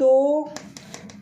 2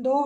2